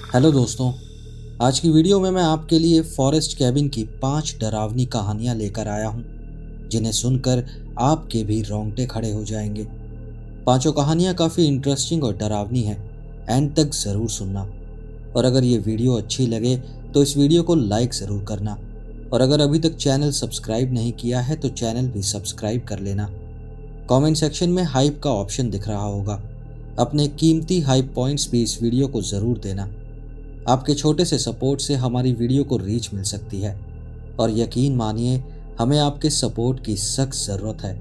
Hello दोस्तों। आज की वीडियो में मैं आपके लिए फॉरेस्ट कैबिन की 5 डरावनी कहानियां लेकर आया हूं, जिन्हें सुनकर आपके भी रोंगटे खड़े हो जाएंगे। पांचों कहानियां काफ़ी इंटरेस्टिंग और डरावनी हैं। एंड तक ज़रूर सुनना। और अगर ये वीडियो अच्छी लगे तो इस वीडियो को लाइक ज़रूर करना। और अगर अभी तक चैनल सब्सक्राइब नहीं किया है तो चैनल भी सब्सक्राइब कर लेना। कमेंट सेक्शन में हाइप का ऑप्शन दिख रहा होगा। अपने कीमती हाइप पॉइंट्स भी इस वीडियो को ज़रूर देना। आपके छोटे से सपोर्ट से हमारी वीडियो को रीच मिल सकती है, और यकीन मानिए हमें आपके सपोर्ट की सख्त ज़रूरत है।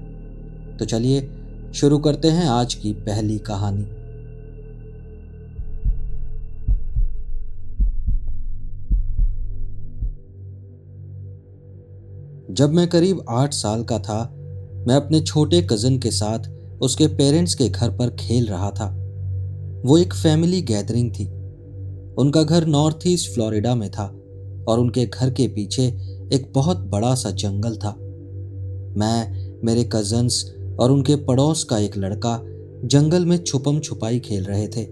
तो चलिए शुरू करते हैं आज की पहली कहानी। जब मैं करीब 8 साल का था, मैं अपने छोटे कज़न के साथ उसके पेरेंट्स के घर पर खेल रहा था। वो एक फैमिली गैदरिंग थी। उनका घर नॉर्थ ईस्ट फ्लोरिडा में था और उनके घर के पीछे एक बहुत बड़ा सा जंगल था। मैं, मेरे कजन्स और उनके पड़ोस का एक लड़का जंगल में छुपम छुपाई खेल रहे थे।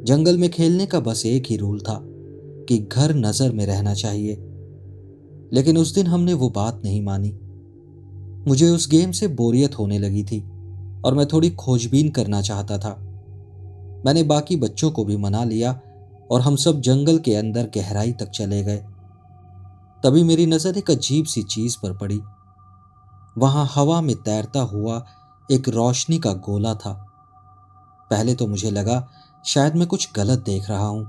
जंगल में खेलने का बस एक ही रूल था कि घर नजर में रहना चाहिए। लेकिन उस दिन हमने वो बात नहीं मानी। मुझे उस गेम से बोरियत होने लगी थी और मैं थोड़ी खोजबीन करना चाहता था। मैंने बाकी बच्चों को भी मना लिया और हम सब जंगल के अंदर गहराई तक चले गए। तभी मेरी नजर एक अजीब सी चीज पर पड़ी। वहां हवा में तैरता हुआ एक रोशनी का गोला था। पहले तो मुझे लगा शायद मैं कुछ गलत देख रहा हूं।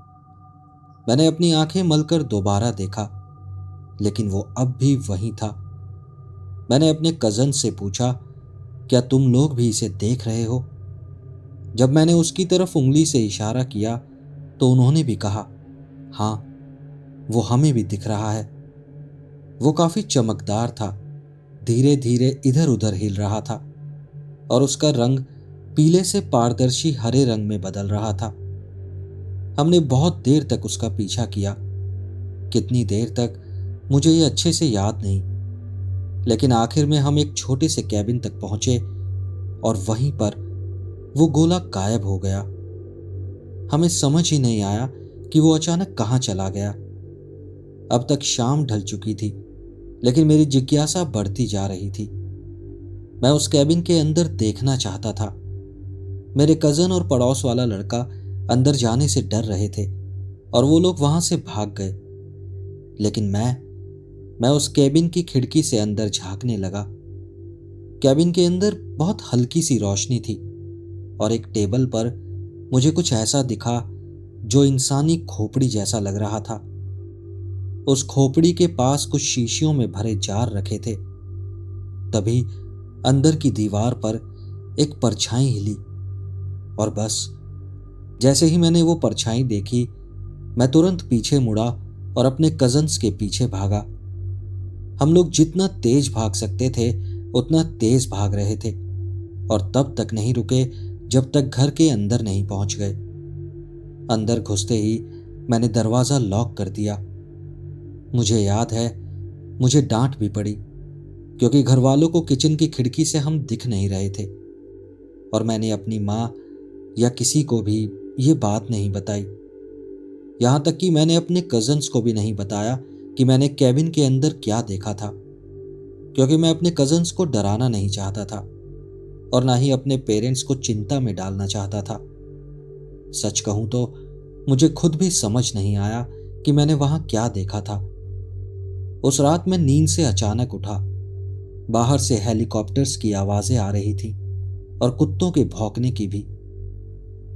मैंने अपनी आंखें मलकर दोबारा देखा, लेकिन वो अब भी वहीं था। मैंने अपने कजन से पूछा, क्या तुम लोग भी इसे देख रहे हो? जब मैंने उसकी तरफ उंगली से इशारा किया तो उन्होंने भी कहा, हाँ, वो हमें भी दिख रहा है। वो काफी चमकदार था, धीरे धीरे इधर उधर हिल रहा था और उसका रंग पीले से पारदर्शी हरे रंग में बदल रहा था। हमने बहुत देर तक उसका पीछा किया। कितनी देर तक मुझे ये अच्छे से याद नहीं, लेकिन आखिर में हम एक छोटे से कैबिन तक पहुंचे और वहीं पर वो गोला गायब हो गया। हमें समझ ही नहीं आया कि वो अचानक कहाँ चला गया। अब तक शाम ढल चुकी थी, लेकिन मेरी जिज्ञासा बढ़ती जा रही थी। मैं उस कैबिन के अंदर देखना चाहता था। मेरे कजन और पड़ोस वाला लड़का अंदर जाने से डर रहे थे और वो लोग वहां से भाग गए। लेकिन मैं उस कैबिन की खिड़की से अंदर झांकने लगा। कैबिन के अंदर बहुत हल्की सी रोशनी थी और एक टेबल पर मुझे कुछ ऐसा दिखा जो इंसानी खोपड़ी जैसा लग रहा था। उस खोपड़ी के पास कुछ शीशियों में भरे जार रखे थे। तभी अंदर की दीवार पर एक परछाई हिली और बस जैसे ही मैंने वो परछाई देखी, मैं तुरंत पीछे मुड़ा और अपने कजन्स के पीछे भागा। हम लोग जितना तेज भाग सकते थे उतना तेज भाग रहे थे और तब तक नहीं रुके जब तक घर के अंदर नहीं पहुंच गए। अंदर घुसते ही मैंने दरवाजा लॉक कर दिया। मुझे याद है, मुझे डांट भी पड़ी क्योंकि घर वालों को किचन की खिड़की से हम दिख नहीं रहे थे और मैंने अपनी माँ या किसी को भी ये बात नहीं बताई। यहाँ तक कि मैंने अपने कजन्स को भी नहीं बताया कि मैंने कैबिन के अंदर क्या देखा था, क्योंकि मैं अपने कजन्स को डराना नहीं चाहता था और ना ही अपने पेरेंट्स को चिंता में डालना चाहता था। सच कहूं तो मुझे खुद भी समझ नहीं आया कि मैंने वहां क्या देखा था। उस रात मैं नींद से अचानक उठा। बाहर से हेलीकॉप्टर्स की आवाजें आ रही थी और कुत्तों के भौंकने की भी।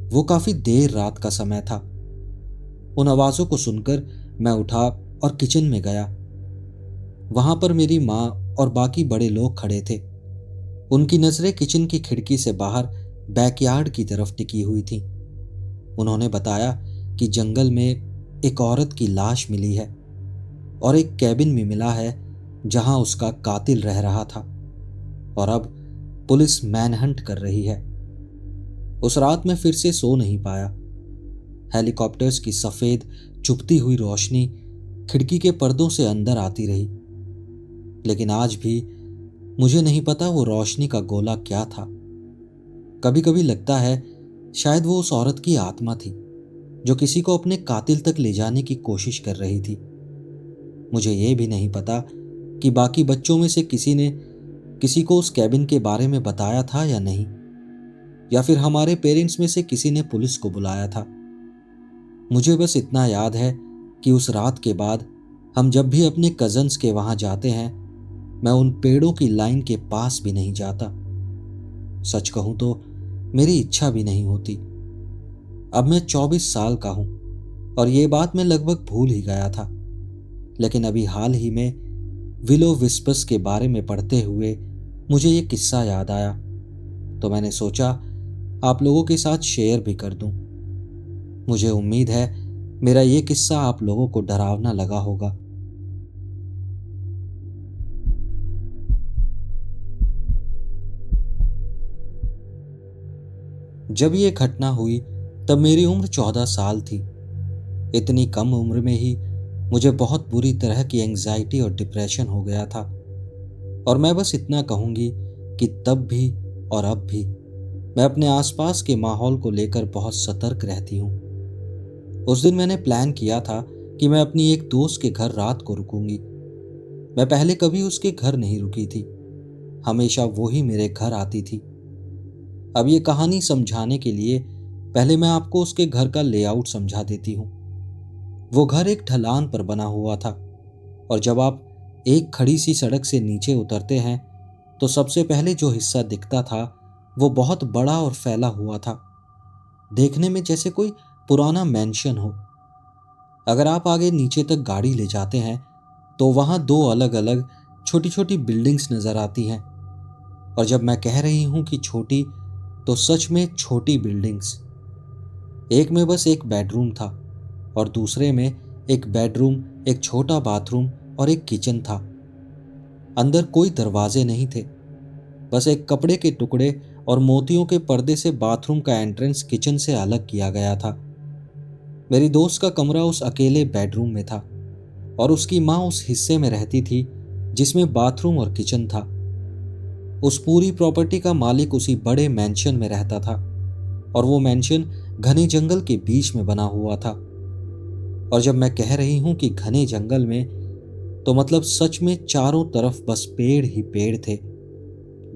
वो काफी देर रात का समय था। उन आवाजों को सुनकर मैं उठा और किचन में गया। वहां पर मेरी माँ और बाकी बड़े लोग खड़े थे। उनकी नजरें किचन की खिड़की से बाहर बैकयार्ड की तरफ टिकी हुई थी। उन्होंने बताया कि जंगल में एक औरत की लाश मिली है और एक कैबिन भी मिला है जहां उसका कातिल रह रहा था और अब पुलिस मैनहंट कर रही है। उस रात मैं फिर से सो नहीं पाया। हेलीकॉप्टर्स की सफेद चुभती हुई रोशनी खिड़की के पर्दों से अंदर आती रही, लेकिन आज भी मुझे नहीं पता वो रोशनी का गोला क्या था। कभी कभी लगता है शायद वो उस औरत की आत्मा थी जो किसी को अपने कातिल तक ले जाने की कोशिश कर रही थी। मुझे ये भी नहीं पता कि बाकी बच्चों में से किसी ने किसी को उस कैबिन के बारे में बताया था या नहीं, या फिर हमारे पेरेंट्स में से किसी ने पुलिस को बुलाया था। मुझे बस इतना याद है कि उस रात के बाद हम जब भी अपने कजन्स के वहां जाते हैं, मैं उन पेड़ों की लाइन के पास भी नहीं जाता। सच कहूं तो मेरी इच्छा भी नहीं होती। अब मैं 24 साल का हूं और ये बात मैं लगभग भूल ही गया था, लेकिन अभी हाल ही में विलो विस्पस के बारे में पढ़ते हुए मुझे ये किस्सा याद आया, तो मैंने सोचा आप लोगों के साथ शेयर भी कर दूं। मुझे उम्मीद है मेरा ये किस्सा आप लोगों को डरावना लगा होगा। जब ये घटना हुई तब मेरी उम्र 14 साल थी। इतनी कम उम्र में ही मुझे बहुत बुरी तरह की एंजाइटी और डिप्रेशन हो गया था, और मैं बस इतना कहूंगी कि तब भी और अब भी मैं अपने आसपास के माहौल को लेकर बहुत सतर्क रहती हूँ। उस दिन मैंने प्लान किया था कि मैं अपनी एक दोस्त के घर रात को रुकूंगी। मैं पहले कभी उसके घर नहीं रुकी थी, हमेशा वो ही मेरे घर आती थी। अब ये कहानी समझाने के लिए पहले मैं आपको उसके घर का लेआउट समझा देती हूँ। वो घर एक ढलान पर बना हुआ था, और जब आप एक खड़ी सी सड़क से नीचे उतरते हैं तो सबसे पहले जो हिस्सा दिखता था वो बहुत बड़ा और फैला हुआ था, देखने में जैसे कोई पुराना मैंशन हो। अगर आप आगे नीचे तक गाड़ी ले जाते हैं तो वहां दो अलग अलग छोटी छोटी बिल्डिंग्स नजर आती हैं, और जब मैं कह रही हूं कि छोटी, तो सच में छोटी बिल्डिंग्स। एक में बस एक बेडरूम था और दूसरे में एक बेडरूम, एक छोटा बाथरूम और एक किचन था। अंदर कोई दरवाजे नहीं थे, बस एक कपड़े के टुकड़े और मोतियों के पर्दे से बाथरूम का एंट्रेंस किचन से अलग किया गया था। मेरी दोस्त का कमरा उस अकेले बेडरूम में था, और उसकी माँ उस हिस्से में रहती थी जिसमें बाथरूम और किचन था। उस पूरी प्रॉपर्टी का मालिक उसी बड़े मैंशन में रहता था, और वो मैंशन घने जंगल के बीच में बना हुआ था। और जब मैं कह रही हूं कि घने जंगल में, तो मतलब सच में चारों तरफ बस पेड़ ही पेड़ थे।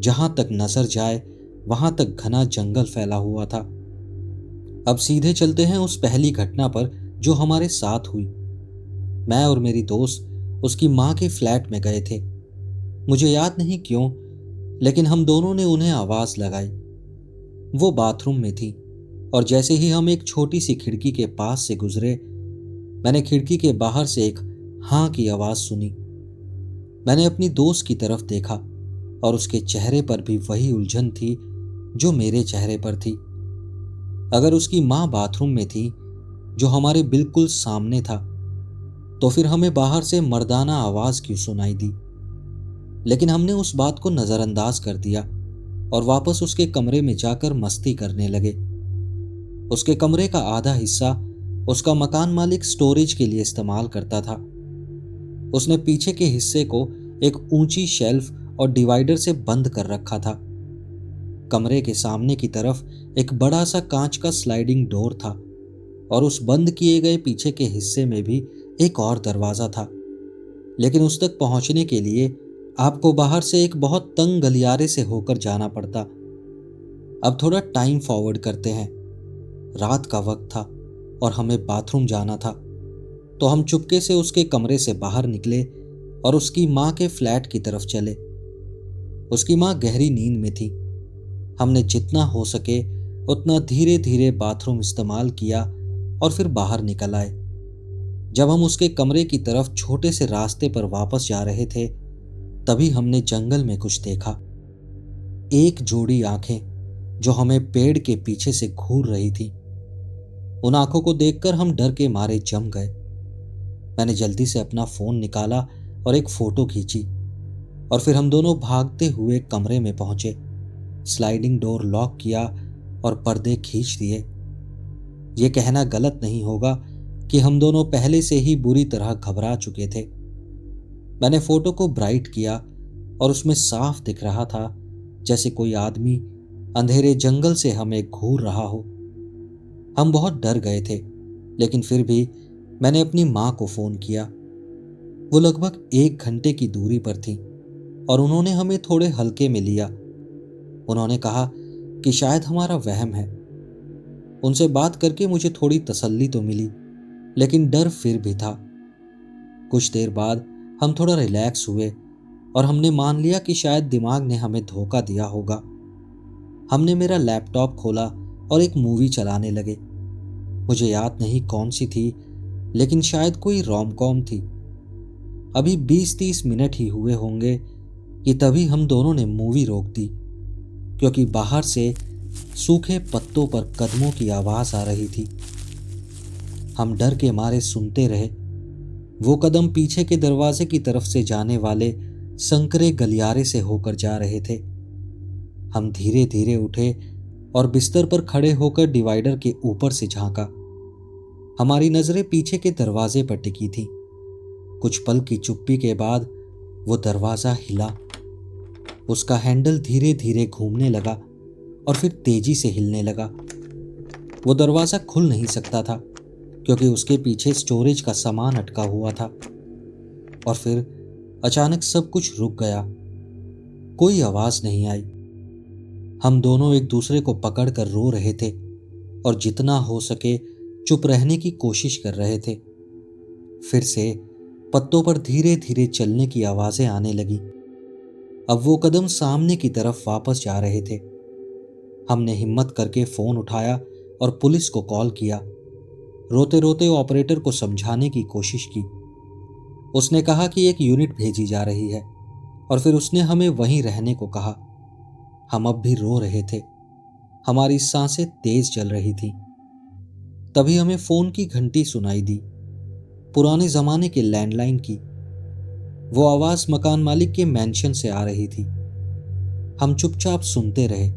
जहां तक नजर जाए वहां तक घना जंगल फैला हुआ था। अब सीधे चलते हैं उस पहली घटना पर जो हमारे साथ हुई। मैं और मेरी दोस्त उसकी माँ के फ्लैट में गए थे। मुझे याद नहीं क्यों, लेकिन हम दोनों ने उन्हें आवाज लगाई। वो बाथरूम में थी, और जैसे ही हम एक छोटी सी खिड़की के पास से गुजरे, मैंने खिड़की के बाहर से एक हाँ की आवाज सुनी। मैंने अपनी दोस्त की तरफ देखा, और उसके चेहरे पर भी वही उलझन थी जो मेरे चेहरे पर थी। अगर उसकी माँ बाथरूम में थी, जो हमारे बिल्कुल सामने था, तो फिर हमें बाहर से मर्दाना आवाज क्यों सुनाई दी? लेकिन हमने उस बात को नजरअंदाज कर दिया और वापस उसके कमरे में जाकर मस्ती करने लगे। उसके कमरे का आधा हिस्सा उसका मकान मालिक स्टोरेज के लिए इस्तेमाल करता था। उसने पीछे के हिस्से को एक ऊंची शेल्फ और डिवाइडर से बंद कर रखा था। कमरे के सामने की तरफ एक बड़ा सा कांच का स्लाइडिंग डोर था, और उस बंद किए गए पीछे के हिस्से में भी एक और दरवाजा था, लेकिन उस तक पहुंचने के लिए आपको बाहर से एक बहुत तंग गलियारे से होकर जाना पड़ता। अब थोड़ा टाइम फॉरवर्ड करते हैं। रात का वक्त था और हमें बाथरूम जाना था, तो हम चुपके से उसके कमरे से बाहर निकले और उसकी माँ के फ्लैट की तरफ चले। उसकी माँ गहरी नींद में थी। हमने जितना हो सके उतना धीरे धीरे बाथरूम इस्तेमाल किया और फिर बाहर निकल आए। जब हम उसके कमरे की तरफ छोटे से रास्ते पर वापस जा रहे थे, तभी हमने जंगल में कुछ देखा। एक जोड़ी आंखें जो हमें पेड़ के पीछे से घूर रही थी। उन आंखों को देखकर हम डर के मारे जम गए। मैंने जल्दी से अपना फोन निकाला और एक फोटो खींची, और फिर हम दोनों भागते हुए कमरे में पहुंचे, स्लाइडिंग डोर लॉक किया और पर्दे खींच दिए। यह कहना गलत नहीं होगा कि हम दोनों पहले से ही बुरी तरह घबरा चुके थे। मैंने फोटो को ब्राइट किया और उसमें साफ दिख रहा था जैसे कोई आदमी अंधेरे जंगल से हमें घूर रहा हो। हम बहुत डर गए थे लेकिन फिर भी मैंने अपनी माँ को फ़ोन किया। वो लगभग 1 घंटे की दूरी पर थी और उन्होंने हमें थोड़े हल्के में लिया। उन्होंने कहा कि शायद हमारा वहम है। उनसे बात करके मुझे थोड़ी तसल्ली तो मिली, लेकिन डर फिर भी था। कुछ देर बाद हम थोड़ा रिलैक्स हुए और हमने मान लिया कि शायद दिमाग ने हमें धोखा दिया होगा। हमने मेरा लैपटॉप खोला और एक मूवी चलाने लगे। मुझे याद नहीं कौन सी थी, लेकिन शायद कोई रोम कॉम थी। अभी 20-30 मिनट ही हुए होंगे कि तभी हम दोनों ने मूवी रोक दी, क्योंकि बाहर से सूखे पत्तों पर कदमों की आवाज आ रही थी। हम डर के मारे सुनते रहे। वो कदम पीछे के दरवाजे की तरफ से जाने वाले संकरे गलियारे से होकर जा रहे थे। हम धीरे धीरे उठे और बिस्तर पर खड़े होकर डिवाइडर के ऊपर से झांका। हमारी नजरें पीछे के दरवाजे पर टिकी थी। कुछ पल की चुप्पी के बाद वो दरवाजा हिला। उसका हैंडल धीरे धीरे घूमने लगा और फिर तेजी से हिलने लगा। वो दरवाजा खुल नहीं सकता था, क्योंकि उसके पीछे स्टोरेज का सामान अटका हुआ था। और फिर अचानक सब कुछ रुक गया। कोई आवाज नहीं आई। हम दोनों एक दूसरे को पकड़कर रो रहे थे और जितना हो सके चुप रहने की कोशिश कर रहे थे। फिर से पत्तों पर धीरे धीरे चलने की आवाजें आने लगी। अब वो कदम सामने की तरफ वापस जा रहे थे। हमने हिम्मत करके फोन उठाया और पुलिस को कॉल किया। रोते रोते ऑपरेटर को समझाने की कोशिश की। उसने कहा कि एक यूनिट भेजी जा रही है और फिर उसने हमें वहीं रहने को कहा। हम अब भी रो रहे थे। हमारी सांसें तेज चल रही थीं। तभी हमें फोन की घंटी सुनाई दी, पुराने जमाने के लैंडलाइन की। वो आवाज मकान मालिक के मैंशन से आ रही थी। हम चुपचाप सुनते रहे।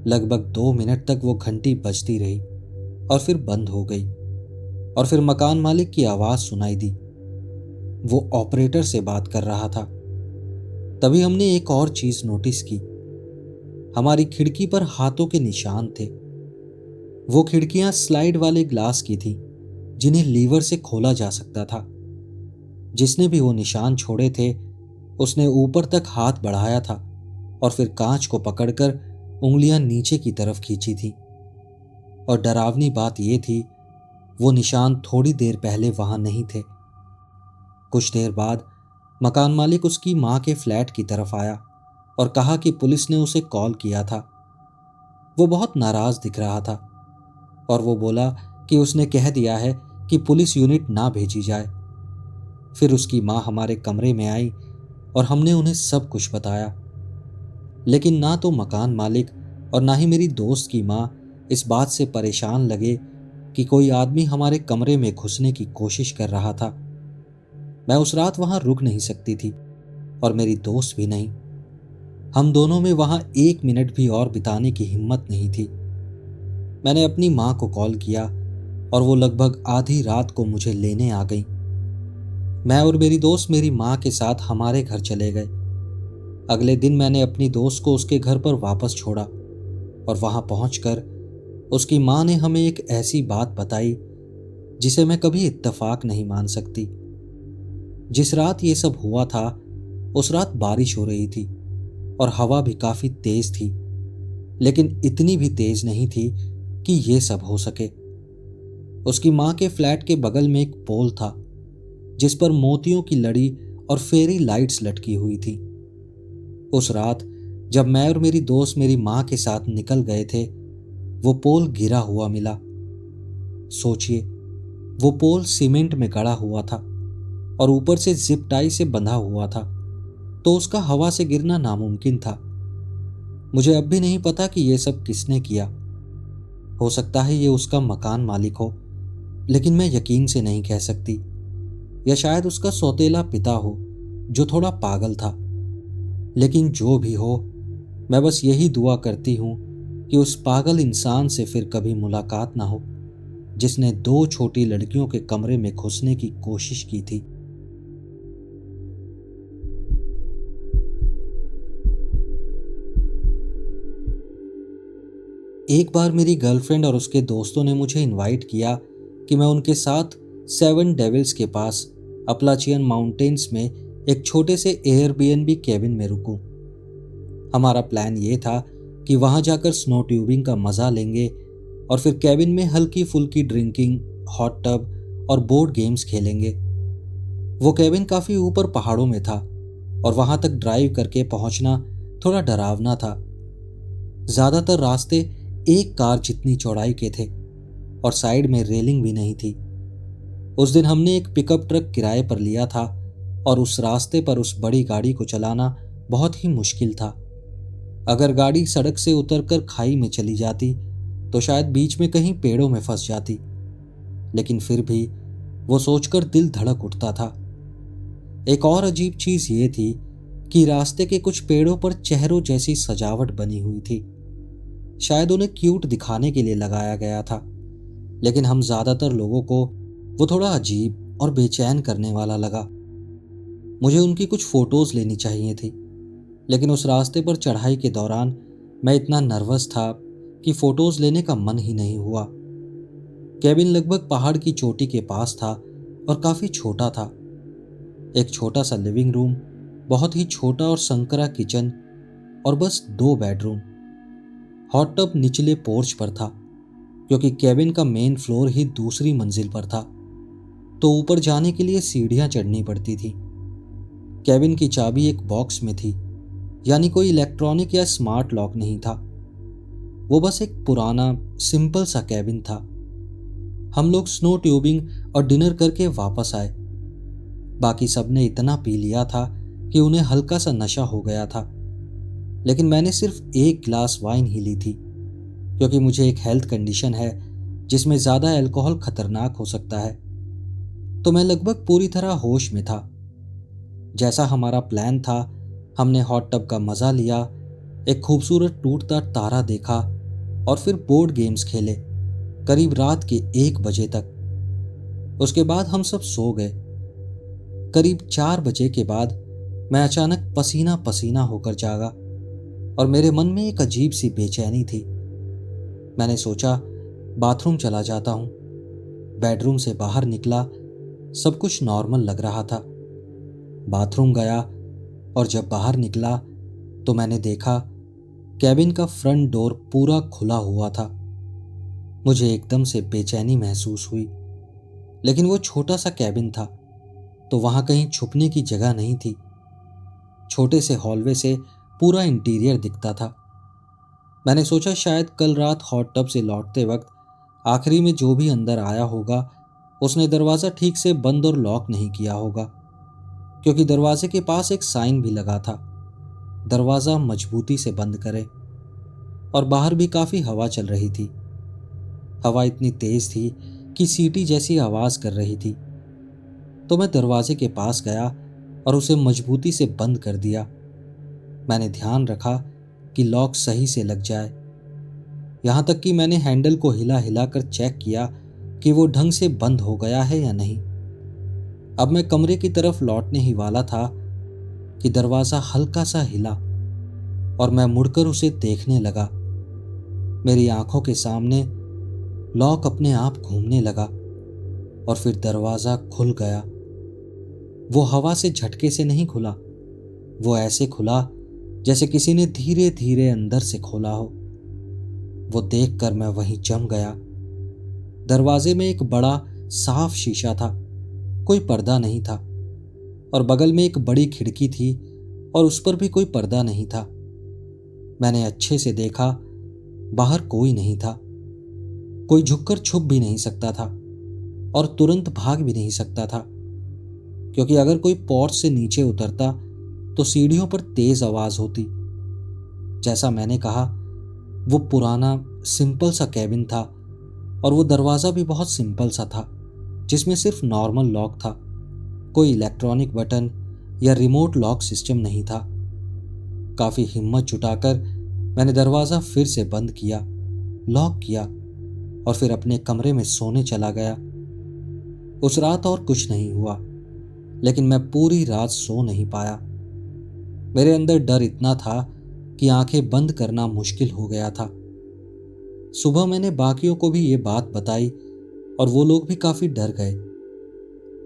लगभग 2 मिनट तक वो घंटी बजती रही और फिर बंद हो गई। और फिर मकान मालिक की आवाज सुनाई दी। वो ऑपरेटर से बात कर रहा था। तभी हमने एक और चीज नोटिस की। हमारी खिड़की पर हाथों के निशान थे। वो खिड़कियां स्लाइड वाले ग्लास की थी, जिन्हें लीवर से खोला जा सकता था। जिसने भी वो निशान छोड़े थे, उसने ऊपर तक हाथ बढ़ाया था और फिर कांच को पकड़कर उंगलियां नीचे की तरफ खींची थी। और डरावनी बात यह थी, वो निशान थोड़ी देर पहले वहां नहीं थे। कुछ देर बाद मकान मालिक उसकी मां के फ्लैट की तरफ आया और कहा कि पुलिस ने उसे कॉल किया था। वो बहुत नाराज दिख रहा था और वो बोला कि उसने कह दिया है कि पुलिस यूनिट ना भेजी जाए। फिर उसकी मां हमारे कमरे में आई और हमने उन्हें सब कुछ बताया। लेकिन ना तो मकान मालिक और ना ही मेरी दोस्त की मां इस बात से परेशान लगे कि कोई आदमी हमारे कमरे में घुसने की कोशिश कर रहा था। मैं उस रात वहां रुक नहीं सकती थी और मेरी दोस्त भी नहीं। हम दोनों में वहां 1 मिनट भी और बिताने की हिम्मत नहीं थी। मैंने अपनी मां को कॉल किया और वो लगभग आधी रात को मुझे लेने आ गई। मैं और मेरी दोस्त मेरी मां के साथ हमारे घर चले गए। अगले दिन मैंने अपनी दोस्त को उसके घर पर वापस छोड़ा और वहां पहुंचकर उसकी मां ने हमें एक ऐसी बात बताई जिसे मैं कभी इत्तेफाक नहीं मान सकती। जिस रात ये सब हुआ था, उस रात बारिश हो रही थी और हवा भी काफी तेज थी, लेकिन इतनी भी तेज नहीं थी कि ये सब हो सके। उसकी मां के फ्लैट के बगल में एक पोल था, जिस पर मोतियों की लड़ी और फेरी लाइट्स लटकी हुई थी। उस रात जब मैं और मेरी दोस्त मेरी मां के साथ निकल गए थे, वो पोल गिरा हुआ मिला। सोचिए, वो पोल सीमेंट में गड़ा हुआ था और ऊपर से जिप टाई से बंधा हुआ था, तो उसका हवा से गिरना नामुमकिन था। मुझे अब भी नहीं पता कि यह सब किसने किया। हो सकता है ये उसका मकान मालिक हो, लेकिन मैं यकीन से नहीं कह सकती। या शायद उसका सौतेला पिता हो, जो थोड़ा पागल था। लेकिन जो भी हो, मैं बस यही दुआ करती हूं कि उस पागल इंसान से फिर कभी मुलाकात ना हो, जिसने 2 छोटी लड़कियों के कमरे में घुसने की कोशिश की थी। एक बार मेरी गर्लफ्रेंड और उसके दोस्तों ने मुझे इनवाइट किया कि मैं उनके साथ सेवन डेविल्स के पास अपलाचियन माउंटेन्स में एक छोटे से एयरबीएनबी केबिन में रुकूं। हमारा प्लान ये था कि वहां जाकर स्नो ट्यूबिंग का मजा लेंगे और फिर केबिन में हल्की फुल्की ड्रिंकिंग, हॉट टब और बोर्ड गेम्स खेलेंगे। वो केबिन काफी ऊपर पहाड़ों में था और वहां तक ड्राइव करके पहुंचना थोड़ा डरावना था। ज्यादातर रास्ते एक कार जितनी चौड़ाई के थे और साइड में रेलिंग भी नहीं थी। उस दिन हमने एक पिकअप ट्रक किराए पर लिया था और उस रास्ते पर उस बड़ी गाड़ी को चलाना बहुत ही मुश्किल था। अगर गाड़ी सड़क से उतरकर खाई में चली जाती तो शायद बीच में कहीं पेड़ों में फंस जाती, लेकिन फिर भी वो सोचकर दिल धड़क उठता था। एक और अजीब चीज ये थी कि रास्ते के कुछ पेड़ों पर चेहरों जैसी सजावट बनी हुई थी। शायद उन्हें क्यूट दिखाने के लिए लगाया गया था, लेकिन हम ज्यादातर लोगों को वो थोड़ा अजीब और बेचैन करने वाला लगा। मुझे उनकी कुछ फोटोज लेनी चाहिए थी, लेकिन उस रास्ते पर चढ़ाई के दौरान मैं इतना नर्वस था कि फोटोज लेने का मन ही नहीं हुआ। केबिन लगभग पहाड़ की चोटी के पास था और काफी छोटा था। एक छोटा सा लिविंग रूम, बहुत ही छोटा और संकरा किचन और बस 2 बेडरूम। हॉट टब निचले पोर्च पर था क्योंकि केबिन का मेन फ्लोर ही दूसरी मंजिल पर था, तो ऊपर जाने के लिए सीढ़ियां चढ़नी पड़ती थी। केबिन की चाबी एक बॉक्स में थी, यानी कोई इलेक्ट्रॉनिक या स्मार्ट लॉक नहीं था। वो बस एक पुराना सिंपल सा केबिन था। हम लोग स्नो ट्यूबिंग और डिनर करके वापस आए। बाकी सबने इतना पी लिया था कि उन्हें हल्का सा नशा हो गया था, लेकिन मैंने सिर्फ 1 गिलास वाइन ही ली थी क्योंकि मुझे एक हेल्थ कंडीशन है जिसमें ज्यादा अल्कोहल खतरनाक हो सकता है। तो मैं लगभग पूरी तरह होश में था। जैसा हमारा प्लान था, हमने हॉट टब का मजा लिया, एक खूबसूरत टूटता तारा देखा और फिर बोर्ड गेम्स खेले करीब रात के 1 बजे तक। उसके बाद हम सब सो गए। करीब 4 बजे के बाद मैं अचानक पसीना पसीना होकर जागा और मेरे मन में एक अजीब सी बेचैनी थी। मैंने सोचा बाथरूम चला जाता हूं। बेडरूम से बाहर निकला, सब कुछ नॉर्मल लग रहा था। बाथरूम गया और जब बाहर निकला तो मैंने देखा केबिन का फ्रंट डोर पूरा खुला हुआ था। मुझे एकदम से बेचैनी महसूस हुई, लेकिन वो छोटा सा केबिन था तो वहां कहीं छुपने की जगह नहीं थी। छोटे से हॉलवे से पूरा इंटीरियर दिखता था। मैंने सोचा शायद कल रात हॉट टब से लौटते वक्त आखिरी में जो भी अंदर आया होगा उसने दरवाज़ा ठीक से बंद और लॉक नहीं किया होगा, क्योंकि दरवाजे के पास एक साइन भी लगा था, दरवाज़ा मजबूती से बंद करें। और बाहर भी काफ़ी हवा चल रही थी। हवा इतनी तेज थी कि सीटी जैसी आवाज़ कर रही थी। तो मैं दरवाजे के पास गया और उसे मजबूती से बंद कर दिया। मैंने ध्यान रखा कि लॉक सही से लग जाए। यहाँ तक कि मैंने हैंडल को हिला हिला कर चेक किया कि वो ढंग से बंद हो गया है या नहीं। अब मैं कमरे की तरफ लौटने ही वाला था कि दरवाज़ा हल्का सा हिला और मैं मुड़कर उसे देखने लगा। मेरी आंखों के सामने लॉक अपने आप घूमने लगा और फिर दरवाज़ा खुल गया। वो हवा से झटके से नहीं खुला, वो ऐसे खुला जैसे किसी ने धीरे धीरे अंदर से खोला हो। वो देखकर मैं वहीं जम गया। दरवाजे में एक बड़ा साफ शीशा था, कोई पर्दा नहीं था, और बगल में एक बड़ी खिड़की थी और उस पर भी कोई पर्दा नहीं था। मैंने अच्छे से देखा, बाहर कोई नहीं था। कोई झुककर छुप भी नहीं सकता था और तुरंत भाग भी नहीं सकता था, क्योंकि अगर कोई पोर्च से नीचे उतरता तो सीढ़ियों पर तेज आवाज होती। जैसा मैंने कहा, वो पुराना सिंपल सा केबिन था और वो दरवाज़ा भी बहुत सिंपल सा था, जिसमें सिर्फ नॉर्मल लॉक था। कोई इलेक्ट्रॉनिक बटन या रिमोट लॉक सिस्टम नहीं था। काफ़ी हिम्मत जुटाकर मैंने दरवाज़ा फिर से बंद किया, लॉक किया और फिर अपने कमरे में सोने चला गया। उस रात और कुछ नहीं हुआ, लेकिन मैं पूरी रात सो नहीं पाया। मेरे अंदर डर इतना था कि आंखें बंद करना मुश्किल हो गया था। सुबह मैंने बाकियों को भी ये बात बताई और वो लोग भी काफ़ी डर गए।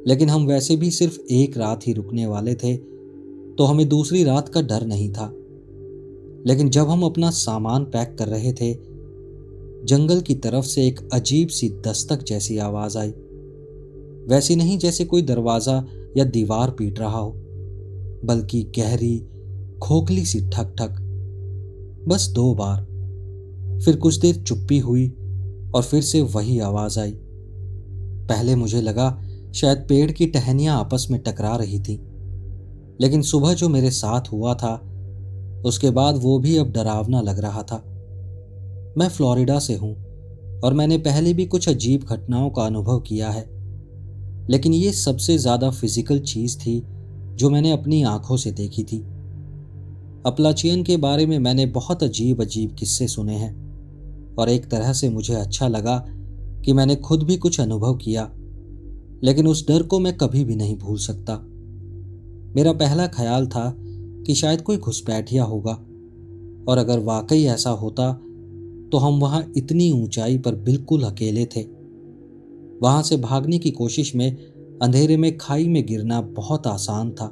लेकिन हम वैसे भी सिर्फ एक रात ही रुकने वाले थे, तो हमें दूसरी रात का डर नहीं था। लेकिन जब हम अपना सामान पैक कर रहे थे, जंगल की तरफ से एक अजीब सी दस्तक जैसी आवाज आई। वैसी नहीं जैसे कोई दरवाजा या दीवार पीट रहा हो, बल्कि गहरी खोखली सी ठक ठक। बस 2 बार। फिर कुछ देर चुप्पी हुई और फिर से वही आवाज आई। पहले मुझे लगा शायद पेड़ की टहनियां आपस में टकरा रही थी, लेकिन सुबह जो मेरे साथ हुआ था उसके बाद वो भी अब डरावना लग रहा था। मैं फ्लोरिडा से हूं और मैंने पहले भी कुछ अजीब घटनाओं का अनुभव किया है, लेकिन ये सबसे ज्यादा फिजिकल चीज थी जो मैंने अपनी आंखों से देखी थी। अपलाचियन के बारे में मैंने बहुत अजीब अजीब किस्से सुने हैं और एक तरह से मुझे अच्छा लगा कि मैंने खुद भी कुछ अनुभव किया, लेकिन उस डर को मैं कभी भी नहीं भूल सकता। मेरा पहला ख्याल था कि शायद कोई घुसपैठिया होगा, और अगर वाकई ऐसा होता तो हम वहां इतनी ऊंचाई पर बिल्कुल अकेले थे। वहां से भागने की कोशिश में अंधेरे में खाई में गिरना बहुत आसान था।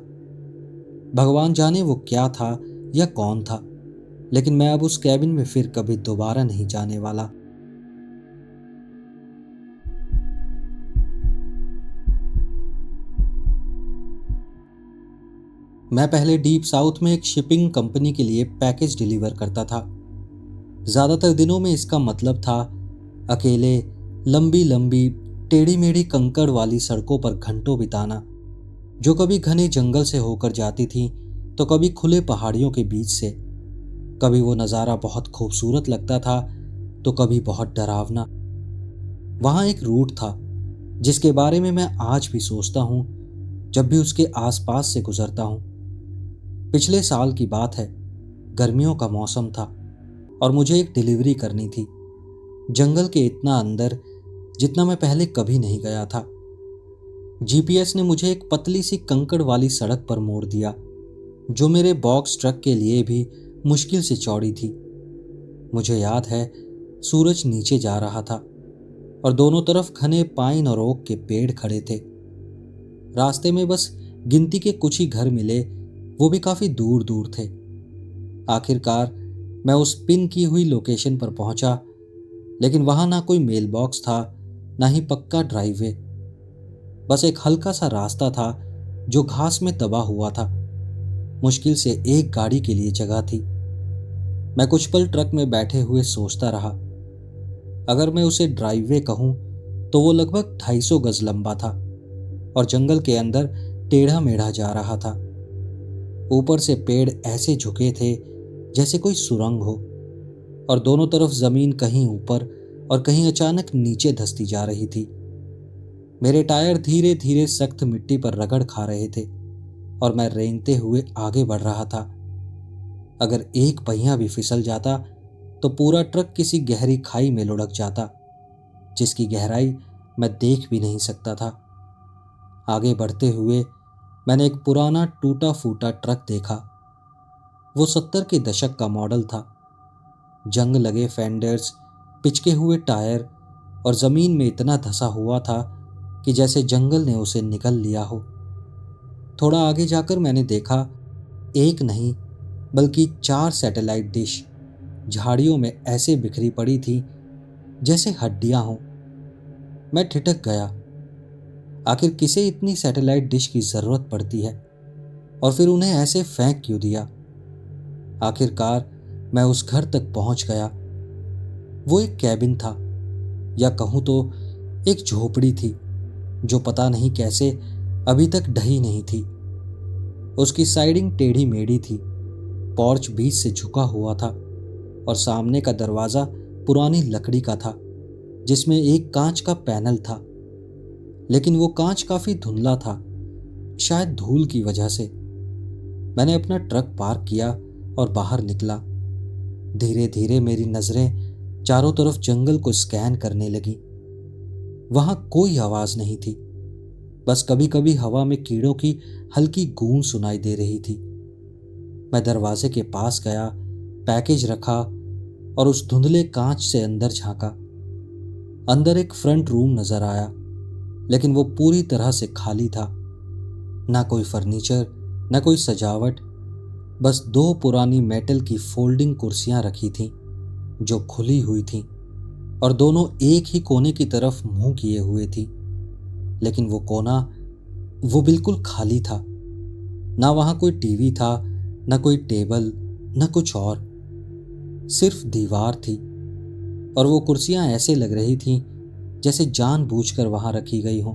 भगवान जाने वो क्या था या कौन था, लेकिन मैं अब उस कैबिन में फिर कभी दोबारा नहीं जाने वाला। मैं पहले डीप साउथ में एक शिपिंग कंपनी के लिए पैकेज डिलीवर करता था। ज्यादातर दिनों में इसका मतलब था अकेले लंबी लंबी टेढ़ी मेढ़ी कंकड़ वाली सड़कों पर घंटों बिताना, जो कभी घने जंगल से होकर जाती थी तो कभी खुले पहाड़ियों के बीच से। कभी वो नज़ारा बहुत खूबसूरत लगता था तो कभी बहुत डरावना। वहां एक रूट था जिसके बारे में मैं आज भी सोचता हूं जब भी उसके आसपास से गुजरता हूं। पिछले साल की बात है, गर्मियों का मौसम था और मुझे एक डिलीवरी करनी थी, जंगल के इतना अंदर जितना मैं पहले कभी नहीं गया था। जीपीएस ने मुझे एक पतली सी कंकड़ वाली सड़क पर मोड़ दिया, जो मेरे बॉक्स ट्रक के लिए भी मुश्किल से चौड़ी थी। मुझे याद है सूरज नीचे जा रहा था और दोनों तरफ घने पाइन और ओक के पेड़ खड़े थे। रास्ते में बस गिनती के कुछ ही घर मिले, वो भी काफी दूर दूर थे। आखिरकार मैं उस पिन की हुई लोकेशन पर पहुंचा, लेकिन वहां ना कोई मेल बॉक्स था, ना ही पक्का ड्राइववे। बस एक हल्का सा रास्ता था जो घास में दबा हुआ था। मुश्किल से एक गाड़ी के लिए जगह थी। मैं कुछ पल ट्रक में बैठे हुए सोचता रहा। अगर मैं उसे ड्राइववे कहूं तो वो लगभग 250 गज लंबा था और जंगल के अंदर टेढ़ा मेढ़ा जा रहा था। ऊपर से पेड़ ऐसे झुके थे जैसे कोई सुरंग हो, और दोनों तरफ जमीन कहीं ऊपर और कहीं अचानक नीचे धंसती जा रही थी। मेरे टायर धीरे धीरे सख्त मिट्टी पर रगड़ खा रहे थे और मैं रेंगते हुए आगे बढ़ रहा था। अगर एक पहिया भी फिसल जाता तो पूरा ट्रक किसी गहरी खाई में लुढ़क जाता, जिसकी गहराई मैं देख भी नहीं सकता था। आगे बढ़ते हुए मैंने एक पुराना टूटा फूटा ट्रक देखा। वो 70 के दशक का मॉडल था। जंग लगे फेंडर्स, पिचके हुए टायर और जमीन में इतना धंसा हुआ था कि जैसे जंगल ने उसे निगल लिया हो। थोड़ा आगे जाकर मैंने देखा, एक नहीं बल्कि 4 सैटेलाइट डिश झाड़ियों में ऐसे बिखरी पड़ी थी जैसे हड्डियां हों। मैं ठिठक गया। आखिर किसे इतनी सैटेलाइट डिश की जरूरत पड़ती है, और फिर उन्हें ऐसे फेंक क्यों दिया। आखिरकार मैं उस घर तक पहुंच गया। वो एक कैबिन था, या कहूं तो एक झोपड़ी थी, जो पता नहीं कैसे अभी तक ढही नहीं थी। उसकी साइडिंग टेढ़ी मेढ़ी थी, पोर्च बीच से झुका हुआ था और सामने का दरवाजा पुरानी लकड़ी का था जिसमें एक कांच का पैनल था, लेकिन वो कांच काफी धुंधला था, शायद धूल की वजह से। मैंने अपना ट्रक पार्क किया और बाहर निकला। धीरे धीरे मेरी नजरें चारों तरफ जंगल को स्कैन करने लगी। वहां कोई आवाज नहीं थी, बस कभी कभी हवा में कीड़ों की हल्की गूंज सुनाई दे रही थी। मैं दरवाजे के पास गया, पैकेज रखा और उस धुंधले कांच से अंदर झांका। अंदर एक फ्रंट रूम नजर आया, लेकिन वो पूरी तरह से खाली था। ना कोई फर्नीचर, ना कोई सजावट, बस दो पुरानी मेटल की फोल्डिंग कुर्सियां रखी थीं जो खुली हुई थीं और दोनों एक ही कोने की तरफ मुंह किए हुए थी। लेकिन वो कोना, वो बिल्कुल खाली था। ना वहां कोई टीवी था, ना कोई टेबल, ना कुछ और, सिर्फ दीवार थी। और वो कुर्सियां ऐसे लग रही थीं जैसे जानबूझकर वहां रखी गई हों।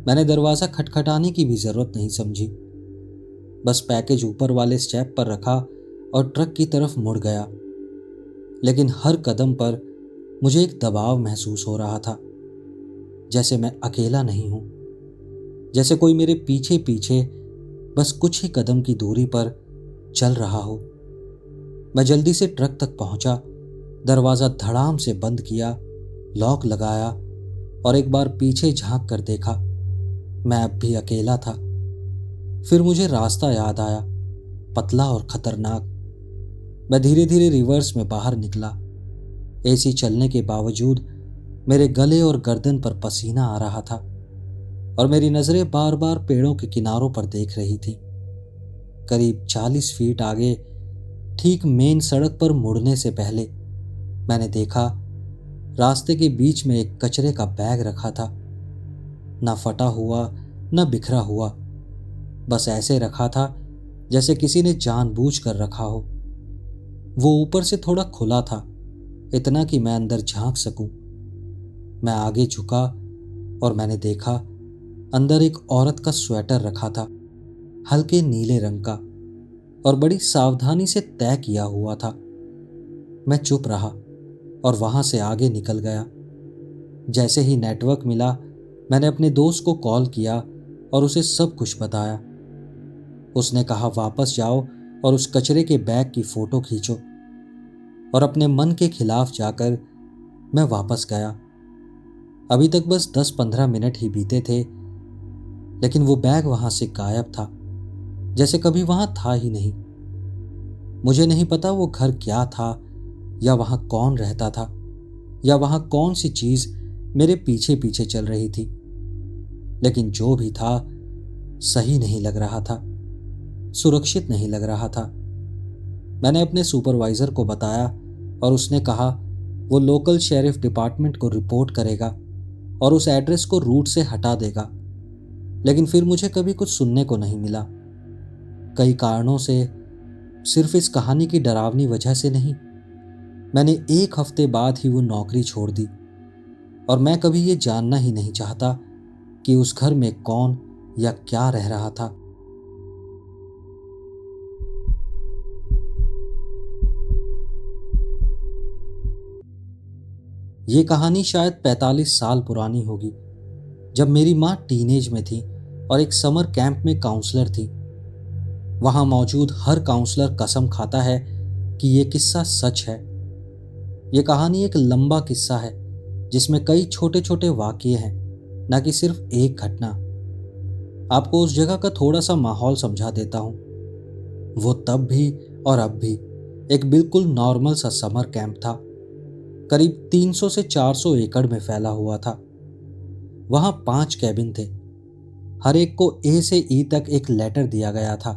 मैंने दरवाजा खटखटाने की भी जरूरत नहीं समझी, बस पैकेज ऊपर वाले स्टेप पर रखा और ट्रक की तरफ मुड़ गया। लेकिन हर कदम पर मुझे एक दबाव महसूस हो रहा था, जैसे मैं अकेला नहीं हूं, जैसे कोई मेरे पीछे पीछे बस कुछ ही कदम की दूरी पर चल रहा हो। मैं जल्दी से ट्रक तक पहुंचा, दरवाजा धड़ाम से बंद किया, लॉक लगाया और एक बार पीछे झांक कर देखा। मैं अब भी अकेला था। फिर मुझे रास्ता याद आया, पतला और खतरनाक। मैं धीरे धीरे रिवर्स में बाहर निकला। एसी चलने के बावजूद मेरे गले और गर्दन पर पसीना आ रहा था और मेरी नजरें बार बार पेड़ों के किनारों पर देख रही थी। करीब 40 फीट आगे, ठीक मेन सड़क पर मुड़ने से पहले, मैंने देखा रास्ते के बीच में एक कचरे का बैग रखा था। ना फटा हुआ, ना बिखरा हुआ, बस ऐसे रखा था जैसे किसी ने जानबूझकर रखा हो। वो ऊपर से थोड़ा खुला था, इतना कि मैं अंदर झांक सकूं। मैं आगे झुका और मैंने देखा अंदर एक औरत का स्वेटर रखा था, हल्के नीले रंग का और बड़ी सावधानी से तय किया हुआ था। मैं चुप रहा और वहां से आगे निकल गया। जैसे ही नेटवर्क मिला, मैंने अपने दोस्त को कॉल किया और उसे सब कुछ बताया। उसने कहा वापस जाओ और उस कचरे के बैग की फोटो खींचो। और अपने मन के खिलाफ जाकर मैं वापस गया। अभी तक बस 10-15 मिनट ही बीते थे, लेकिन वो बैग वहां से गायब था, जैसे कभी वहां था ही नहीं। मुझे नहीं पता वो घर क्या था, या वहां कौन रहता था, या वहां कौन सी चीज मेरे पीछे पीछे चल रही थी, लेकिन जो भी था सही नहीं लग रहा था, सुरक्षित नहीं लग रहा था। मैंने अपने सुपरवाइजर को बताया और उसने कहा वो लोकल शेरिफ डिपार्टमेंट को रिपोर्ट करेगा और उस एड्रेस को रूट से हटा देगा। लेकिन फिर मुझे कभी कुछ सुनने को नहीं मिला, कई कारणों से, सिर्फ इस कहानी की डरावनी वजह से नहीं। मैंने 1 हफ्ते बाद ही वो नौकरी छोड़ दी और मैं कभी ये जानना ही नहीं चाहता कि उस घर में कौन या क्या रह रहा था। ये कहानी शायद 45 साल पुरानी होगी, जब मेरी माँ टीनेज में थी और एक समर कैंप में काउंसलर थी। वहां मौजूद हर काउंसलर कसम खाता है कि ये किस्सा सच है। ये कहानी एक लंबा किस्सा है जिसमें कई छोटे छोटे वाकये हैं, न कि सिर्फ एक घटना। आपको उस जगह का थोड़ा सा माहौल समझा देता हूं। वो तब भी और अब भी एक बिल्कुल नॉर्मल सा समर कैंप था। करीब 300 से 400 एकड़ में फैला हुआ था। वहां 5 कैबिन थे। हर एक को ए से ई तक एक लेटर दिया गया था।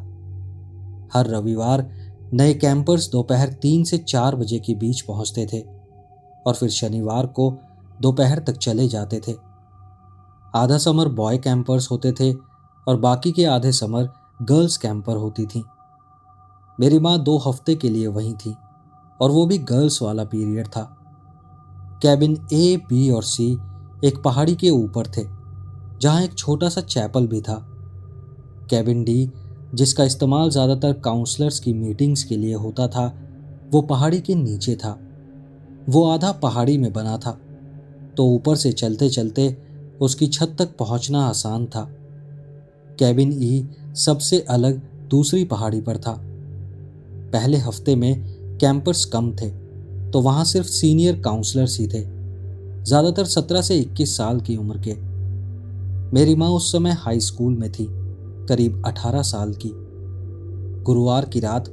हर रविवार नए कैंपर्स दोपहर 3 से 4 बजे के बीच पहुंचते थे और फिर शनिवार को दोपहर तक चले जाते थे। आधा समर बॉय कैंपर्स होते थे और बाकी के आधे समर गर्ल्स कैंपर होती थी। मेरी माँ 2 हफ्ते के लिए वहीं थी और वो भी गर्ल्स वाला पीरियड था। कैबिन ए, बी और सी एक पहाड़ी के ऊपर थे, जहां एक छोटा सा चैपल भी था। कैबिन डी, जिसका इस्तेमाल ज़्यादातर काउंसलर्स की मीटिंग्स के लिए होता था, वो पहाड़ी के नीचे था। वो आधा पहाड़ी में बना था, तो ऊपर से चलते चलते उसकी छत तक पहुंचना आसान था। कैबिन ई सबसे अलग दूसरी पहाड़ी पर था। पहले हफ्ते में कैंपर्स कम थे, तो वहां सिर्फ सीनियर काउंसलर्स ही थे, ज़्यादातर 17 से 21 साल की उम्र के। मेरी माँ उस समय हाई स्कूल में थी, करीब 18 साल की। गुरुवार की रात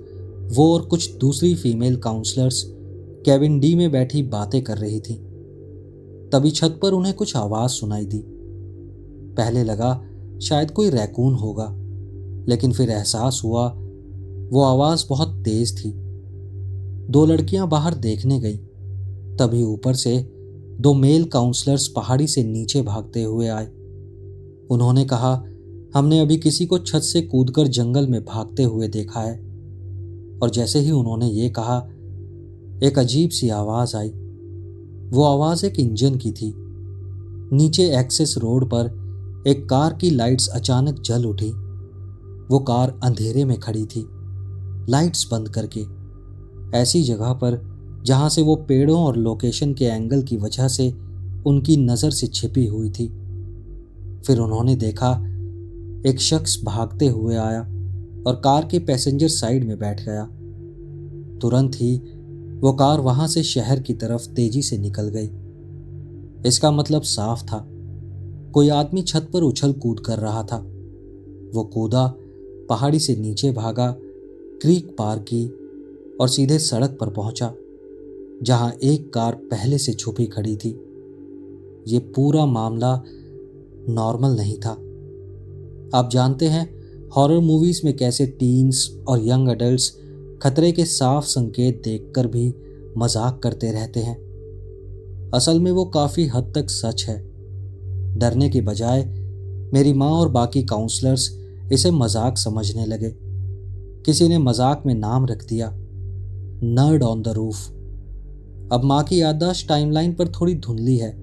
वो और कुछ दूसरी फीमेल काउंसलर्स कैबिन डी में बैठी बातें कर रही थी। तभी छत पर उन्हें कुछ आवाज सुनाई दी। पहले लगा शायद कोई रैकून होगा, लेकिन फिर एहसास हुआ वो आवाज बहुत तेज थी। दो लड़कियां बाहर देखने गई, तभी ऊपर से दो मेल काउंसलर्स पहाड़ी से नीचे भागते हुए आए। उन्होंने कहा, हमने अभी किसी को छत से कूदकर जंगल में भागते हुए देखा है। और जैसे ही उन्होंने ये कहा, एक अजीब सी आवाज आई। वो आवाज एक इंजन की थी। नीचे एक्सेस रोड पर एक कार की लाइट्स अचानक जल उठी। वो कार अंधेरे में खड़ी थी, लाइट्स बंद करके, ऐसी जगह पर जहां से वो पेड़ों और लोकेशन के एंगल की वजह से उनकी नजर से छिपी हुई थी। फिर उन्होंने देखा एक शख्स भागते हुए आया और कार के पैसेंजर साइड में बैठ गया। तुरंत ही वो कार वहां से शहर की तरफ तेजी से निकल गई। इसका मतलब साफ था, कोई आदमी छत पर उछल कूद कर रहा था। वो कूदा, पहाड़ी से नीचे भागा, क्रीक पार की और सीधे सड़क पर पहुंचा, जहां एक कार पहले से छुपी खड़ी थी। ये पूरा मामला नॉर्मल नहीं था। आप जानते हैं हॉरर मूवीज में कैसे टीन्स और यंग एडल्ट्स खतरे के साफ संकेत देखकर भी मजाक करते रहते हैं। असल में वो काफी हद तक सच है। डरने के बजाय मेरी माँ और बाकी काउंसलर्स इसे मजाक समझने लगे। किसी ने मजाक में नाम रख दिया, नर्ड ऑन द रूफ। अब माँ की याददाश्त टाइमलाइन पर थोड़ी धुंधली है,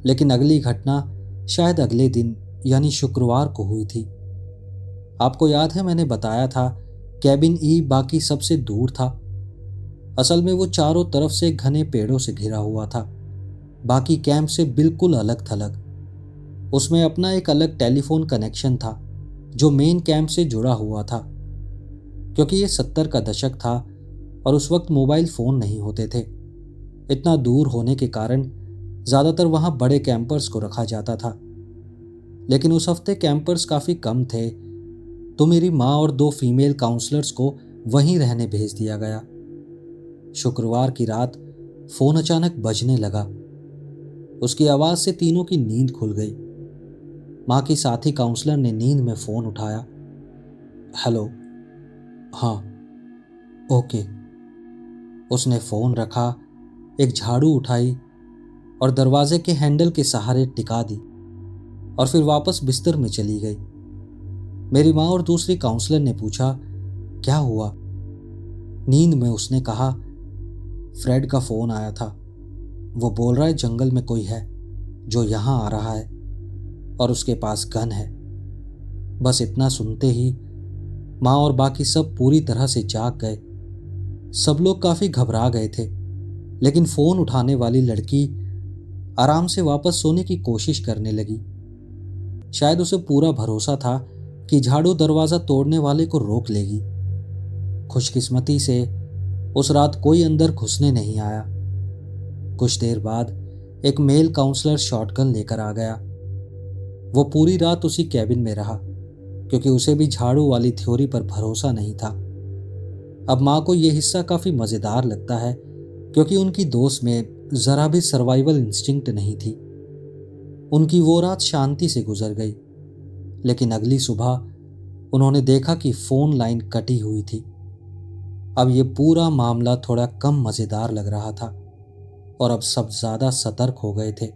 लेकिन अगली घटना शायद अगले दिन यानी शुक्रवार को हुई थी। आपको याद है मैंने बताया था कैबिन ई बाकी सबसे दूर था। असल में वो चारों तरफ से घने पेड़ों से घिरा हुआ था, बाकी कैंप से बिल्कुल अलग थलग। उसमें अपना एक अलग टेलीफोन कनेक्शन था जो मेन कैंप से जुड़ा हुआ था। क्योंकि ये 70 का दशक था और उस वक्त मोबाइल फ़ोन नहीं होते थे, इतना दूर होने के कारण ज़्यादातर वहाँ बड़े कैंपर्स को रखा जाता था। लेकिन उस हफ्ते कैंपर्स काफ़ी कम थे, तो मेरी माँ और दो फीमेल काउंसलर्स को वहीं रहने भेज दिया गया। शुक्रवार की रात फ़ोन अचानक बजने लगा। उसकी आवाज़ से तीनों की नींद खुल गई। माँ की साथी काउंसलर ने नींद में फ़ोन उठाया। हेलो। हाँ। ओके। उसने फ़ोन रखा, एक झाड़ू उठाई और दरवाजे के हैंडल के सहारे टिका दी और फिर वापस बिस्तर में चली गई। मेरी माँ और दूसरी काउंसलर ने पूछा, क्या हुआ? नींद में उसने कहा, फ्रेड का फ़ोन आया था। वो बोल रहा है जंगल में कोई है जो यहाँ आ रहा है और उसके पास गन है। बस इतना सुनते ही माँ और बाकी सब पूरी तरह से जाग गए। सब लोग काफ़ी घबरा गए थे, लेकिन फ़ोन उठाने वाली लड़की आराम से वापस सोने की कोशिश करने लगी। शायद उसे पूरा भरोसा था कि झाड़ू दरवाज़ा तोड़ने वाले को रोक लेगी। खुशकिस्मती से उस रात कोई अंदर घुसने नहीं आया। कुछ देर बाद एक मेल काउंसलर शॉटगन लेकर आ गया। वो पूरी रात उसी कैबिन में रहा, क्योंकि उसे भी झाड़ू वाली थ्योरी पर भरोसा नहीं था। अब माँ को यह हिस्सा काफ़ी मज़ेदार लगता है, क्योंकि उनकी दोस्त में ज़रा भी सर्वाइवल इंस्टिंक्ट नहीं थी। उनकी वो रात शांति से गुजर गई, लेकिन अगली सुबह उन्होंने देखा कि फ़ोन लाइन कटी हुई थी। अब ये पूरा मामला थोड़ा कम मज़ेदार लग रहा था और अब सब ज़्यादा सतर्क हो गए थे।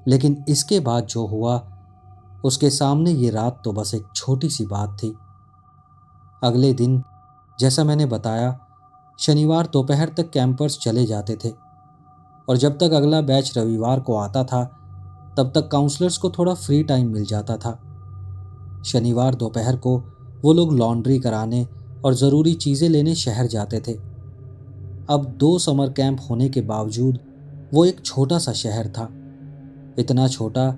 लेकिन इसके बाद जो हुआ, उसके सामने ये रात तो बस एक छोटी सी बात थी। अगले दिन, जैसा मैंने बताया, शनिवार दोपहर तक कैंपर्स चले जाते थे और जब तक अगला बैच रविवार को आता था, तब तक काउंसलर्स को थोड़ा फ्री टाइम मिल जाता था। शनिवार दोपहर को वो लोग लॉन्ड्री कराने और ज़रूरी चीज़ें लेने शहर जाते थे। अब 2 समर कैंप होने के बावजूद वो एक छोटा सा शहर था, इतना छोटा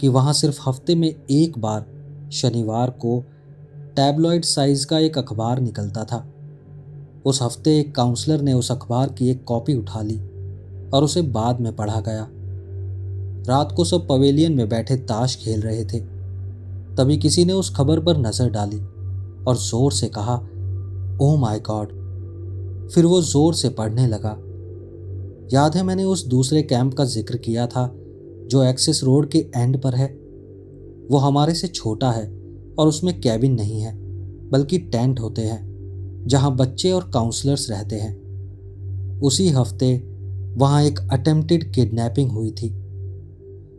कि वहाँ सिर्फ हफ्ते में एक बार शनिवार को टैबलॉइड साइज़ का एक अखबार निकलता था। उस हफ्ते एक काउंसलर ने उस अखबार की एक कॉपी उठा ली और उसे बाद में पढ़ा गया। रात को सब पवेलियन में बैठे ताश खेल रहे थे। तभी किसी ने उस खबर पर नज़र डाली और ज़ोर से कहा, ओह माय गॉड। फिर वो ज़ोर से पढ़ने लगा। याद है मैंने उस दूसरे कैंप का जिक्र किया था जो एक्सेस रोड के एंड पर है। वो हमारे से छोटा है और उसमें कैबिन नहीं है बल्कि टेंट होते हैं जहां बच्चे और काउंसलर्स रहते हैं। उसी हफ्ते वहां एक अटेम्प्टेड किडनैपिंग हुई थी।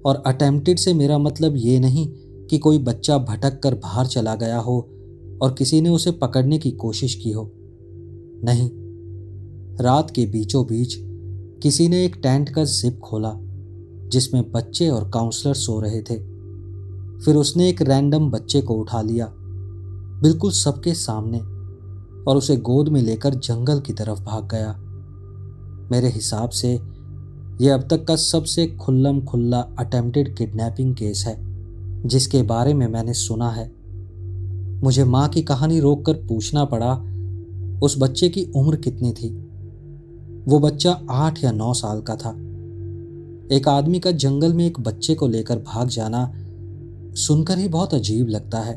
और अटेम्प्टेड से मेरा मतलब ये नहीं कि कोई बच्चा भटक कर बाहर चला गया हो और किसी ने उसे पकड़ने की कोशिश की हो। नहीं, रात के बीचों बीच किसी ने एक टेंट का जिप खोला जिसमें बच्चे और काउंसलर सो रहे थे। फिर उसने एक रैंडम बच्चे को उठा लिया बिल्कुल सबके सामने और उसे गोद में लेकर जंगल की तरफ भाग गया। मेरे हिसाब से यह अब तक का सबसे खुल्लम खुल्ला अटेम्प्टेड किडनैपिंग केस है जिसके बारे में मैंने सुना है। मुझे माँ की कहानी रोककर पूछना पड़ा, उस बच्चे की उम्र कितनी थी? वो बच्चा 8 या 9 साल का था। एक आदमी का जंगल में एक बच्चे को लेकर भाग जाना सुनकर ही बहुत अजीब लगता है।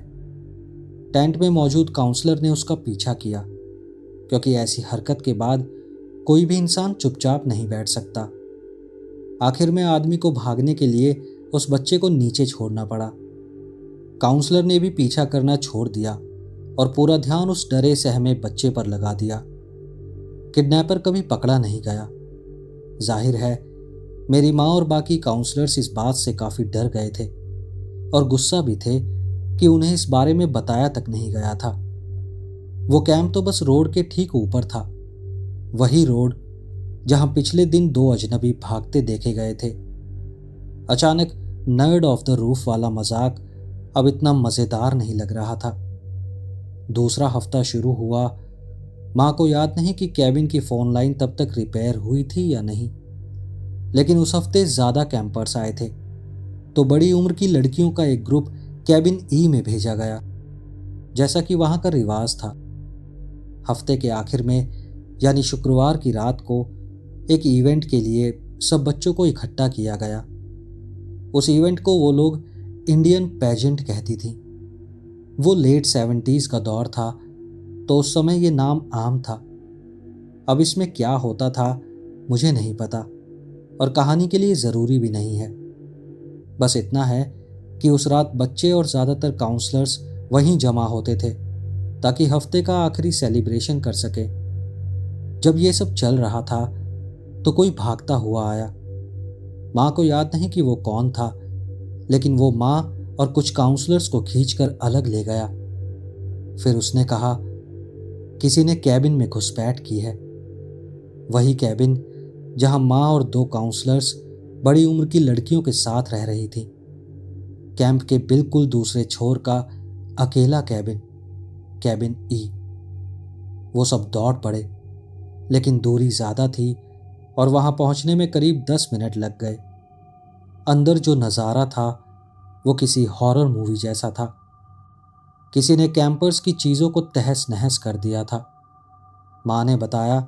टेंट में मौजूद काउंसलर ने उसका पीछा किया क्योंकि ऐसी हरकत के बाद कोई भी इंसान चुपचाप नहीं बैठ सकता। आखिर में आदमी को भागने के लिए उस बच्चे को नीचे छोड़ना पड़ा। काउंसलर ने भी पीछा करना छोड़ दिया और पूरा ध्यान उस डरे सहमे बच्चे पर लगा दिया। किडनैपर कभी पकड़ा नहीं गया। जाहिर है मेरी माँ और बाकी काउंसलर्स इस बात से काफी डर गए थे और गुस्सा भी थे कि उन्हें इस बारे में बताया तक नहीं गया था। वो कैंप तो बस रोड के ठीक ऊपर था, वही रोड जहां पिछले दिन 2 अजनबी भागते देखे गए थे। अचानक नर्ड ऑफ द रूफ वाला मजाक अब इतना मजेदार नहीं लग रहा था। दूसरा हफ्ता शुरू हुआ। माँ को याद नहीं कि कैबिन की फोन लाइन तब तक रिपेयर हुई थी या नहीं, लेकिन उस हफ्ते ज्यादा कैंपर्स आए थे तो बड़ी उम्र की लड़कियों का एक ग्रुप कैबिन ई में भेजा गया जैसा कि वहां का रिवाज था। हफ्ते के आखिर में यानी शुक्रवार की रात को एक इवेंट के लिए सब बच्चों को इकट्ठा किया गया। उस इवेंट को वो लोग इंडियन पेजेंट कहती थी। वो लेट 70s का दौर था तो उस समय ये नाम आम था। अब इसमें क्या होता था मुझे नहीं पता और कहानी के लिए ज़रूरी भी नहीं है। बस इतना है कि उस रात बच्चे और ज़्यादातर काउंसलर्स वहीं जमा होते थे ताकि हफ्ते का आखिरी सेलिब्रेशन कर सके। जब ये सब चल रहा था तो कोई भागता हुआ आया। माँ को याद नहीं कि वो कौन था, लेकिन वो माँ और कुछ काउंसलर्स को खींचकर अलग ले गया। फिर उसने कहा, किसी ने कैबिन में घुसपैठ की है। वही कैबिन जहां माँ और 2 काउंसलर्स बड़ी उम्र की लड़कियों के साथ रह रही थी। कैंप के बिल्कुल दूसरे छोर का अकेला कैबिन, कैबिन ई। वो सब दौड़ पड़े, लेकिन दूरी ज्यादा थी और वहां पहुंचने में करीब 10 मिनट लग गए। अंदर जो नज़ारा था वो किसी हॉरर मूवी जैसा था। किसी ने कैंपर्स की चीज़ों को तहस नहस कर दिया था। माँ ने बताया,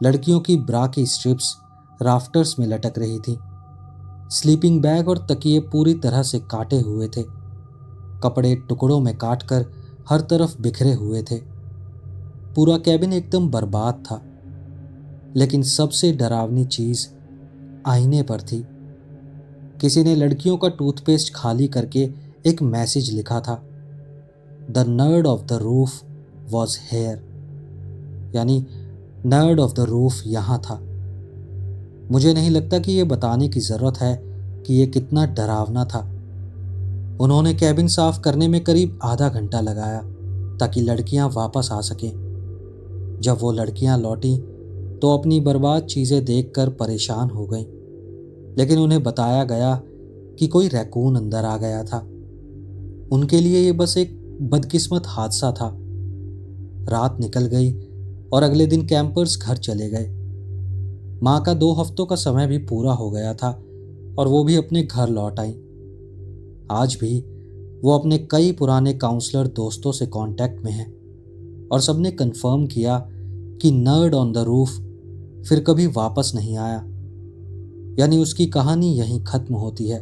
लड़कियों की ब्रा की स्ट्रिप्स राफ्टर्स में लटक रही थी। स्लीपिंग बैग और तकिए पूरी तरह से काटे हुए थे। कपड़े टुकड़ों में काटकर हर तरफ बिखरे हुए थे। पूरा कैबिन एकदम बर्बाद था। लेकिन सबसे डरावनी चीज आईने पर थी। किसी ने लड़कियों का टूथपेस्ट खाली करके एक मैसेज लिखा था, the nerd of the roof was here, यानी नर्ड ऑफ द रूफ यहां था। मुझे नहीं लगता कि यह बताने की जरूरत है कि यह कितना डरावना था। उन्होंने कैबिन साफ करने में करीब आधा घंटा लगाया ताकि लड़कियां वापस आ सकें। जब वो लड़कियां लौटी तो अपनी बर्बाद चीजें देखकर परेशान हो गईं, लेकिन उन्हें बताया गया कि कोई रैकून अंदर आ गया था। उनके लिए ये बस एक बदकिस्मत हादसा था। रात निकल गई और अगले दिन कैंपर्स घर चले गए। माँ का 2 हफ्तों का समय भी पूरा हो गया था और वो भी अपने घर लौट आई। आज भी वो अपने कई पुराने काउंसलर दोस्तों से कांटेक्ट में है और सबने कंफर्म किया कि नर्ड ऑन द रूफ फिर कभी वापस नहीं आया, यानी उसकी कहानी यहीं खत्म होती है।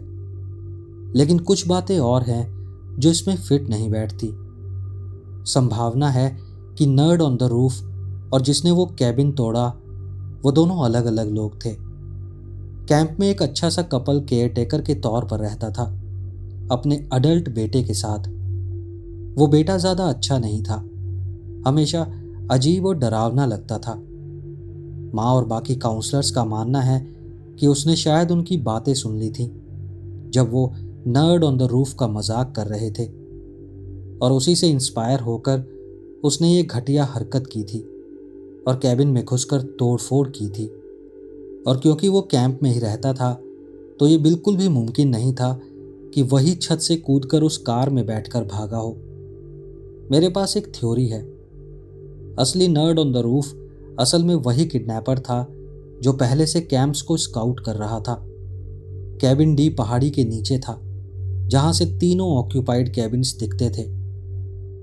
लेकिन कुछ बातें और हैं जो इसमें फिट नहीं बैठती। संभावना है कि नर्ड ऑन द रूफ और जिसने वो कैबिन तोड़ा वो दोनों अलग अलग लोग थे। कैंप में एक अच्छा सा कपल केयर टेकर के तौर पर रहता था, अपने अडल्ट बेटे के साथ। वो बेटा ज्यादा अच्छा नहीं था, हमेशा अजीब और डरावना लगता था। माँ और बाकी काउंसलर्स का मानना है कि उसने शायद उनकी बातें सुन ली थी जब वो नर्ड ऑन द रूफ का मजाक कर रहे थे, और उसी से इंस्पायर होकर उसने ये घटिया हरकत की थी और कैबिन में घुसकर तोड़फोड़ की थी। और क्योंकि वो कैंप में ही रहता था, तो ये बिल्कुल भी मुमकिन नहीं था कि वही छत से कूदकर उस कार में बैठकर भागा हो। मेरे पास एक थ्योरी है। असली नर्ड ऑन द रूफ असल में वही किडनैपर था जो पहले से कैंप्स को स्काउट कर रहा था। कैबिन डी पहाड़ी के नीचे था, जहां से तीनों ऑक्यूपाइड कैबिन्स दिखते थे।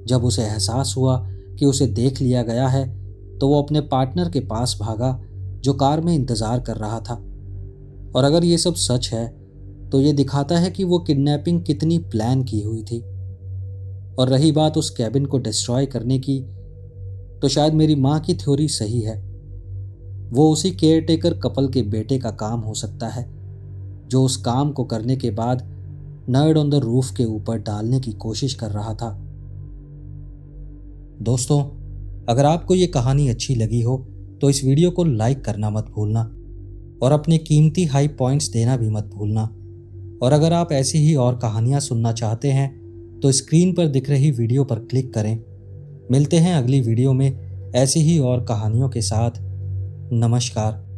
जब उसे एहसास हुआ कि उसे देख लिया गया है, तो वो अपने पार्टनर के पास भागा जो कार में इंतजार कर रहा था। और अगर ये सब सच है, तो ये दिखाता है कि वो किडनैपिंग कितनी प्लान की हुई थी। और रही बात उस कैबिन को डिस्ट्रॉय करने की, तो शायद मेरी माँ की थ्योरी सही है। वो उसी केयर टेकर कपल के बेटे का काम हो सकता है, जो उस काम को करने के बाद नर्ड ऑन द रूफ के ऊपर डालने की कोशिश कर रहा था। दोस्तों, अगर आपको ये कहानी अच्छी लगी हो तो इस वीडियो को लाइक करना मत भूलना और अपने कीमती हाई पॉइंट्स देना भी मत भूलना। और अगर आप ऐसी ही और कहानियाँ सुनना चाहते हैं तो स्क्रीन पर दिख रही वीडियो पर क्लिक करें। मिलते हैं अगली वीडियो में ऐसी ही और कहानियों के साथ। नमस्कार।